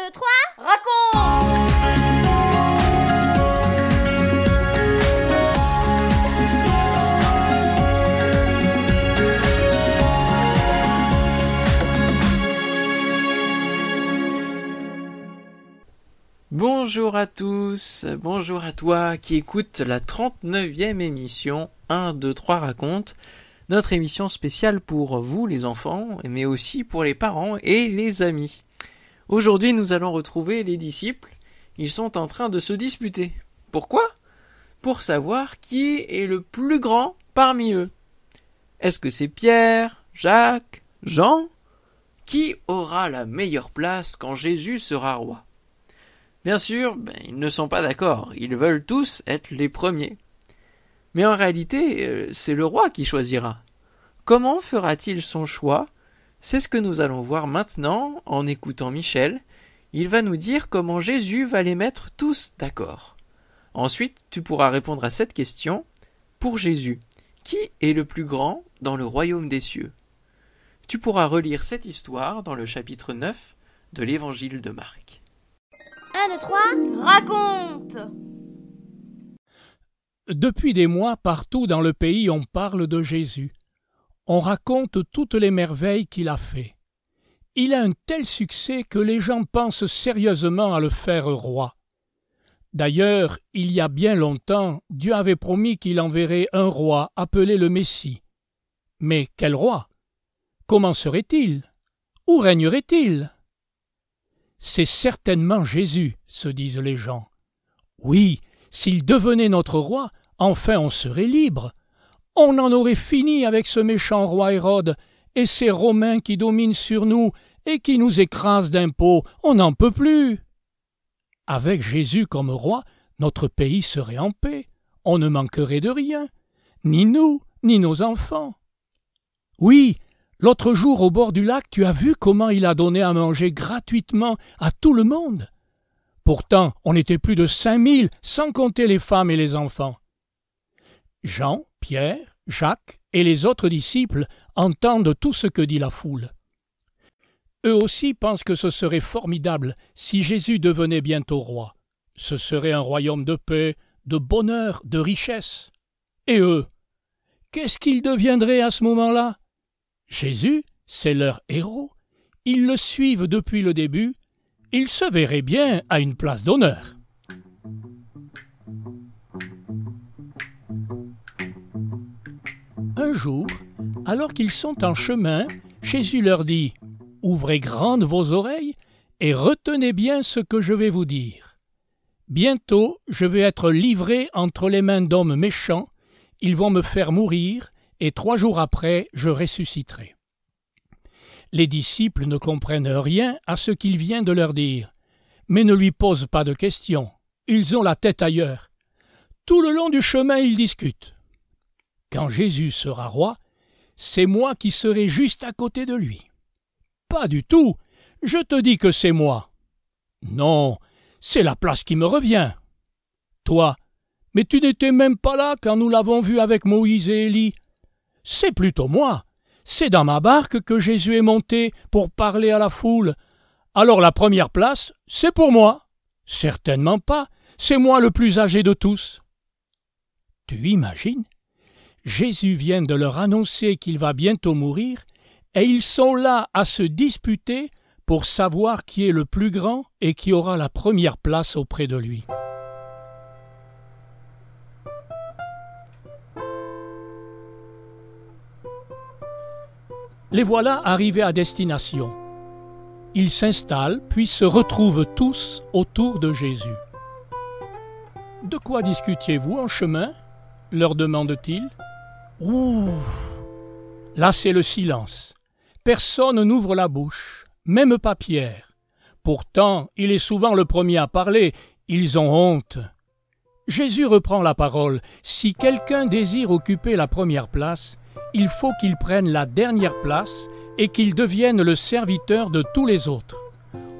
2, 3, raconte! Bonjour à tous, bonjour à toi qui écoute la 39e émission 1, 2, 3 raconte, notre émission spéciale pour vous les enfants, mais aussi pour les parents et les amis. Aujourd'hui nous allons retrouver les disciples, ils sont en train de se disputer. Pourquoi ? Pour savoir qui est le plus grand parmi eux. Est-ce que c'est Pierre, Jacques, Jean ? Qui aura la meilleure place quand Jésus sera roi ? Bien sûr, ils ne sont pas d'accord, ils veulent tous être les premiers. Mais en réalité, c'est le roi qui choisira. Comment fera-t-il son choix ? C'est ce que nous allons voir maintenant en écoutant Michel. Il va nous dire comment Jésus va les mettre tous d'accord. Ensuite, tu pourras répondre à cette question. Pour Jésus, qui est le plus grand dans le royaume des cieux ? Tu pourras relire cette histoire dans le chapitre 9 de l'évangile de Marc. 1, 2, 3, raconte! Depuis des mois, partout dans le pays, on parle de Jésus. On raconte toutes les merveilles qu'il a fait. Il a un tel succès que les gens pensent sérieusement à le faire roi. D'ailleurs, il y a bien longtemps, Dieu avait promis qu'il enverrait un roi appelé le Messie. Mais quel roi ? Comment serait-il ? Où régnerait-il ? C'est certainement Jésus, se disent les gens. Oui, s'il devenait notre roi, enfin on serait libre. On en aurait fini avec ce méchant roi Hérode et ces Romains qui dominent sur nous et qui nous écrasent d'impôts. On n'en peut plus. Avec Jésus comme roi, notre pays serait en paix. On ne manquerait de rien, ni nous, ni nos enfants. Oui, l'autre jour, au bord du lac, tu as vu comment il a donné à manger gratuitement à tout le monde. Pourtant, on était plus de 5000, sans compter les femmes et les enfants. Jean, Pierre, Jacques et les autres disciples entendent tout ce que dit la foule. Eux aussi pensent que ce serait formidable si Jésus devenait bientôt roi. Ce serait un royaume de paix, de bonheur, de richesse. Et eux, qu'est-ce qu'ils deviendraient à ce moment-là ? Jésus, c'est leur héros. Ils le suivent depuis le début. Ils se verraient bien à une place d'honneur. Un jour, alors qu'ils sont en chemin, Jésus leur dit « Ouvrez grandes vos oreilles et retenez bien ce que je vais vous dire. Bientôt, je vais être livré entre les mains d'hommes méchants. Ils vont me faire mourir. Et 3 jours après, je ressusciterai. » Les disciples ne comprennent rien à ce qu'il vient de leur dire, mais ne lui posent pas de questions. Ils ont la tête ailleurs. Tout le long du chemin, ils discutent. Quand Jésus sera roi, c'est moi qui serai juste à côté de lui. Pas du tout. Je te dis que c'est moi. Non, c'est la place qui me revient. Toi, mais tu n'étais même pas là quand nous l'avons vu avec Moïse et Élie. C'est plutôt moi. C'est dans ma barque que Jésus est monté pour parler à la foule. Alors la première place, c'est pour moi. Certainement pas. C'est moi le plus âgé de tous. Tu imagines ? Jésus vient de leur annoncer qu'il va bientôt mourir et ils sont là à se disputer pour savoir qui est le plus grand et qui aura la première place auprès de lui. Les voilà arrivés à destination. Ils s'installent, puis se retrouvent tous autour de Jésus. « De quoi discutiez-vous en chemin ?» leur demande-t-il. « Ouh !» Là, c'est le silence. Personne n'ouvre la bouche, même pas Pierre. Pourtant, il est souvent le premier à parler. Ils ont honte. Jésus reprend la parole. Si quelqu'un désire occuper la première place, il faut qu'il prenne la dernière place et qu'il devienne le serviteur de tous les autres.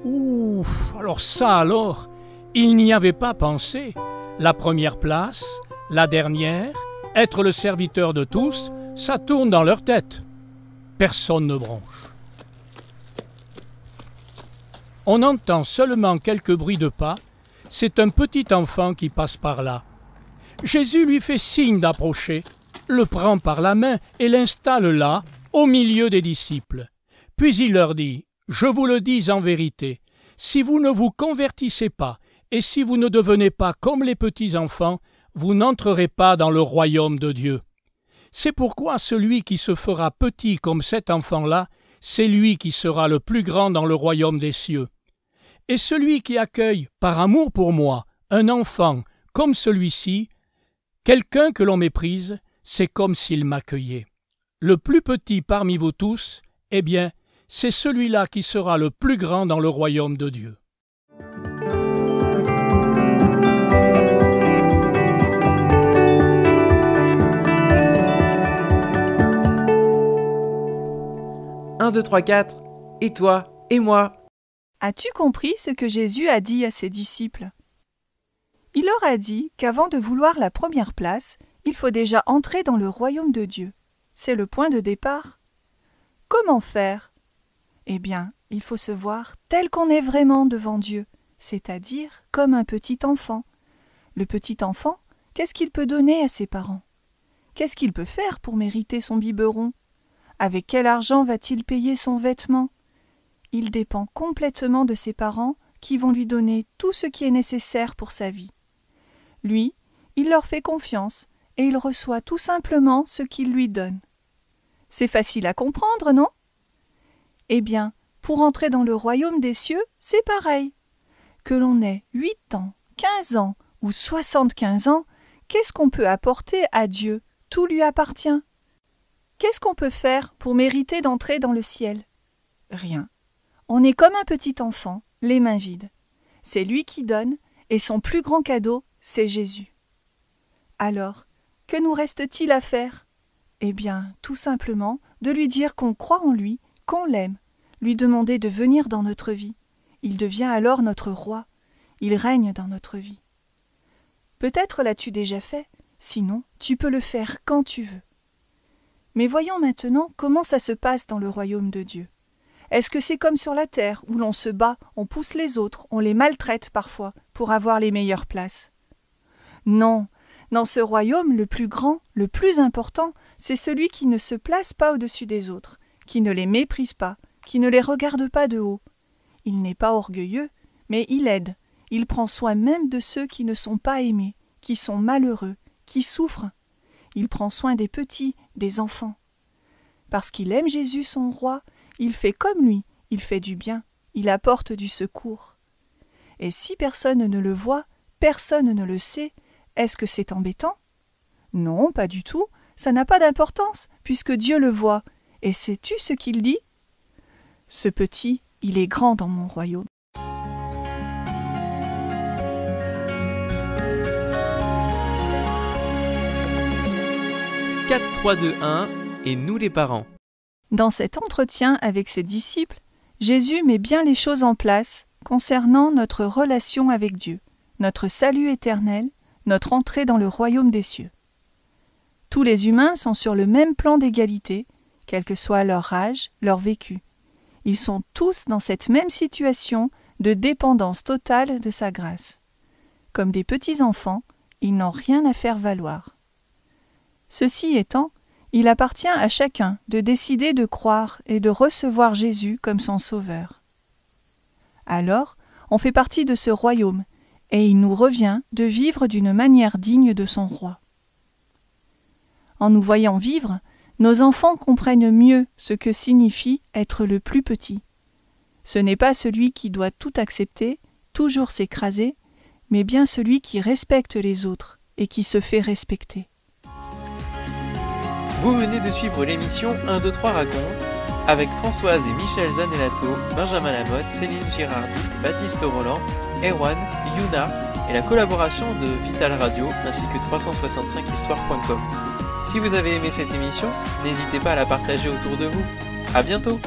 Ouh, alors, il n'y avait pas pensé. La première place, la dernière, être le serviteur de tous, ça tourne dans leur tête. Personne ne bronche. On entend seulement quelques bruits de pas. C'est un petit enfant qui passe par là. Jésus lui fait signe d'approcher, le prend par la main et l'installe là, au milieu des disciples. Puis il leur dit « Je vous le dis en vérité, si vous ne vous convertissez pas et si vous ne devenez pas comme les petits enfants, vous n'entrerez pas dans le royaume de Dieu. C'est pourquoi celui qui se fera petit comme cet enfant-là, c'est lui qui sera le plus grand dans le royaume des cieux. Et celui qui accueille, par amour pour moi, un enfant comme celui-ci, quelqu'un que l'on méprise, c'est comme s'il m'accueillait. Le plus petit parmi vous tous, eh bien, c'est celui-là qui sera le plus grand dans le royaume de Dieu. Un, deux, trois, quatre. Et toi, et moi. As-tu compris ce que Jésus a dit à ses disciples? Il leur a dit qu'avant de vouloir la première place, il faut déjà entrer dans le royaume de Dieu. C'est le point de départ. Comment faire? Eh bien, il faut se voir tel qu'on est vraiment devant Dieu, c'est-à-dire comme un petit enfant. Le petit enfant, qu'est-ce qu'il peut donner à ses parents? Qu'est-ce qu'il peut faire pour mériter son biberon? Avec quel argent va-t-il payer son vêtement? Il dépend complètement de ses parents qui vont lui donner tout ce qui est nécessaire pour sa vie. Lui, il leur fait confiance et il reçoit tout simplement ce qu'ils lui donnent. C'est facile à comprendre, non? Eh bien, pour entrer dans le royaume des cieux, c'est pareil. Que l'on ait 8 ans, 15 ans ou 75 ans, qu'est-ce qu'on peut apporter à Dieu? Tout lui appartient. Qu'est-ce qu'on peut faire pour mériter d'entrer dans le ciel? Rien. On est comme un petit enfant, les mains vides. C'est lui qui donne, et son plus grand cadeau, c'est Jésus. Alors, que nous reste-t-il à faire? Eh bien, tout simplement, de lui dire qu'on croit en lui, qu'on l'aime, lui demander de venir dans notre vie. Il devient alors notre roi. Il règne dans notre vie. Peut-être l'as-tu déjà fait, sinon tu peux le faire quand tu veux. Mais voyons maintenant comment ça se passe dans le royaume de Dieu. Est-ce que c'est comme sur la terre, où l'on se bat, on pousse les autres, on les maltraite parfois, pour avoir les meilleures places? Non, dans ce royaume, le plus grand, le plus important, c'est celui qui ne se place pas au-dessus des autres, qui ne les méprise pas, qui ne les regarde pas de haut. Il n'est pas orgueilleux, mais il aide, il prend soin même de ceux qui ne sont pas aimés, qui sont malheureux, qui souffrent. Il prend soin des petits, des enfants. Parce qu'il aime Jésus, son roi, il fait comme lui, il fait du bien, il apporte du secours. Et si personne ne le voit, personne ne le sait, est-ce que c'est embêtant? Non, pas du tout, ça n'a pas d'importance, puisque Dieu le voit. Et sais-tu ce qu'il dit? Ce petit, il est grand dans mon royaume. « 4, 3, 2, 1 et nous les parents. » Dans cet entretien avec ses disciples, Jésus met bien les choses en place concernant notre relation avec Dieu, notre salut éternel, notre entrée dans le royaume des cieux. Tous les humains sont sur le même plan d'égalité, quel que soit leur âge, leur vécu. Ils sont tous dans cette même situation de dépendance totale de sa grâce. Comme des petits enfants, ils n'ont rien à faire valoir. Ceci étant, il appartient à chacun de décider de croire et de recevoir Jésus comme son sauveur. Alors, on fait partie de ce royaume, et il nous revient de vivre d'une manière digne de son roi. En nous voyant vivre, nos enfants comprennent mieux ce que signifie être le plus petit. Ce n'est pas celui qui doit tout accepter, toujours s'écraser, mais bien celui qui respecte les autres et qui se fait respecter. Vous venez de suivre l'émission 1, 2, 3 raconte avec Françoise et Michel Zanellato, Benjamin Lamotte, Céline Girardi, Baptiste Roland, Erwan, Yuna et la collaboration de Vital Radio ainsi que 365histoire.com. Si vous avez aimé cette émission, n'hésitez pas à la partager autour de vous. À bientôt!